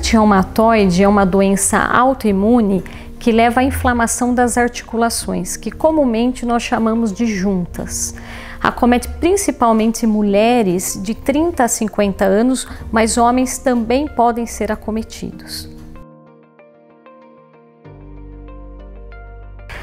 artrite reumatoide é uma doença autoimune que leva à inflamação das articulações, que comumente nós chamamos de juntas. Acomete principalmente mulheres de 30 a 50 anos, mas homens também podem ser acometidos.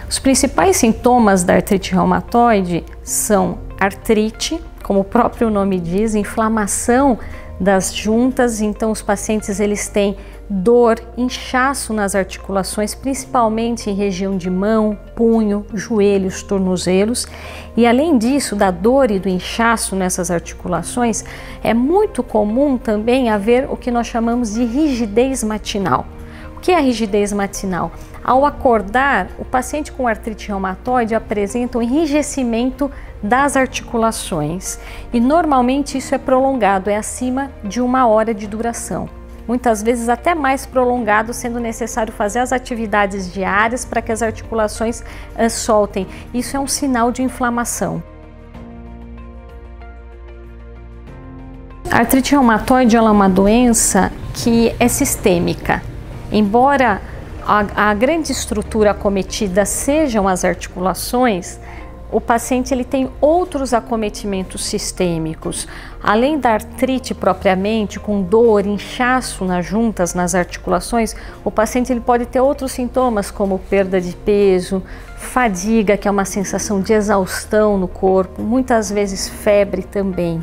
Os principais sintomas da artrite reumatoide são artrite, como o próprio nome diz, inflamação das juntas. Então os pacientes eles têm dor, inchaço nas articulações, principalmente em região de mão, punho, joelhos, tornozelos. E além disso, da dor e do inchaço nessas articulações, é muito comum também haver o que nós chamamos de rigidez matinal. O que é a rigidez matinal? Ao acordar, o paciente com artrite reumatoide apresenta um enrijecimento das articulações e normalmente isso é prolongado, é acima de 1 hora de duração. Muitas vezes até mais prolongado, sendo necessário fazer as atividades diárias para que as articulações soltem. Isso é um sinal de inflamação. A artrite reumatoide ela é uma doença que é sistêmica. Embora a grande estrutura acometida sejam as articulações, o paciente ele tem outros acometimentos sistêmicos. Além da artrite propriamente, com dor, inchaço nas juntas, nas articulações, o paciente ele pode ter outros sintomas como perda de peso, fadiga, que é uma sensação de exaustão no corpo, muitas vezes febre também.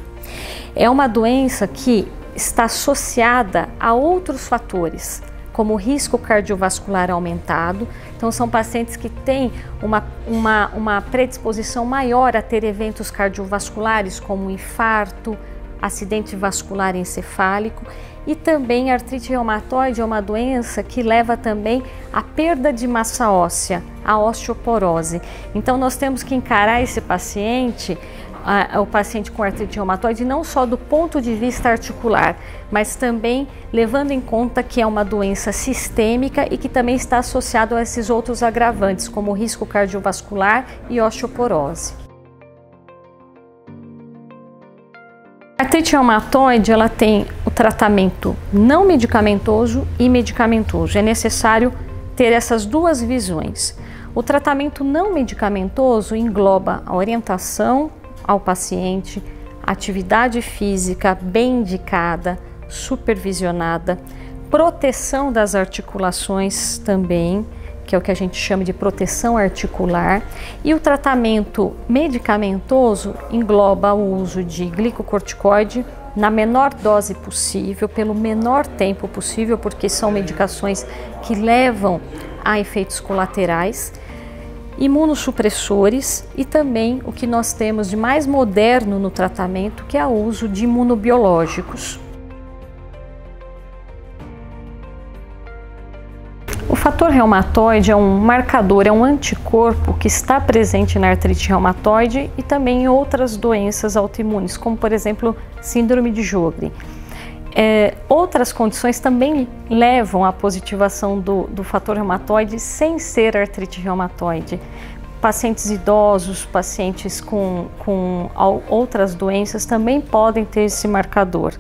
É uma doença que está associada a outros fatores, como risco cardiovascular aumentado. Então são pacientes que têm uma predisposição maior a ter eventos cardiovasculares como infarto, acidente vascular encefálico, e também a artrite reumatoide é uma doença que leva também à perda de massa óssea, a osteoporose. Então nós temos que encarar esse paciente, o paciente com artrite reumatoide, não só do ponto de vista articular, mas também levando em conta que é uma doença sistêmica e que também está associado a esses outros agravantes, como risco cardiovascular e osteoporose. A artrite reumatoide ela tem o tratamento não medicamentoso e medicamentoso. É necessário ter essas duas visões. O tratamento não medicamentoso engloba a orientação ao paciente, atividade física bem indicada, supervisionada, proteção das articulações também, que é o que a gente chama de proteção articular, e o tratamento medicamentoso engloba o uso de glicocorticoide na menor dose possível, pelo menor tempo possível, porque são medicações que levam a efeitos colaterais, imunossupressores e também o que nós temos de mais moderno no tratamento, que é o uso de imunobiológicos. O fator reumatoide é um marcador, é um anticorpo que está presente na artrite reumatoide e também em outras doenças autoimunes, como por exemplo síndrome de Sjögren. Outras condições também levam à positivação do fator reumatoide sem ser artrite reumatoide. Pacientes idosos, pacientes com outras doenças também podem ter esse marcador.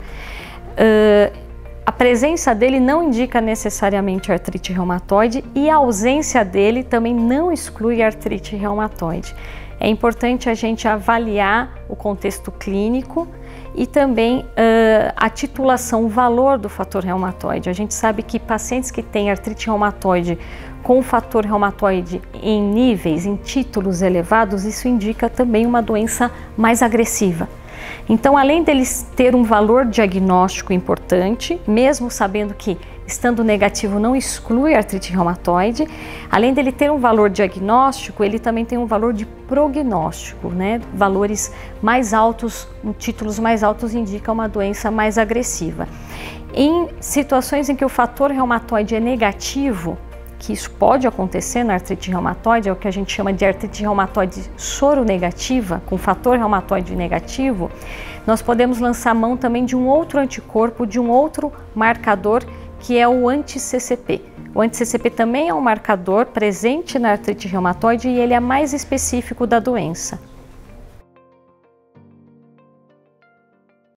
A presença dele não indica necessariamente artrite reumatoide e a ausência dele também não exclui artrite reumatoide. É importante a gente avaliar o contexto clínico e também a titulação, o valor do fator reumatoide. A gente sabe que pacientes que têm artrite reumatoide com fator reumatoide em níveis, em títulos elevados, isso indica também uma doença mais agressiva. Então, além deles ter um valor diagnóstico importante, mesmo sabendo que estando negativo não exclui a artrite reumatoide, além dele ter um valor diagnóstico, ele também tem um valor de prognóstico, né? Valores mais altos, títulos mais altos indicam uma doença mais agressiva. Em situações em que o fator reumatoide é negativo, que isso pode acontecer na artrite reumatoide, é o que a gente chama de artrite reumatoide soronegativa, com fator reumatoide negativo, nós podemos lançar mão também de um outro anticorpo, de um outro marcador, que é o anti-CCP. O anti-CCP também é um marcador presente na artrite reumatoide e ele é mais específico da doença.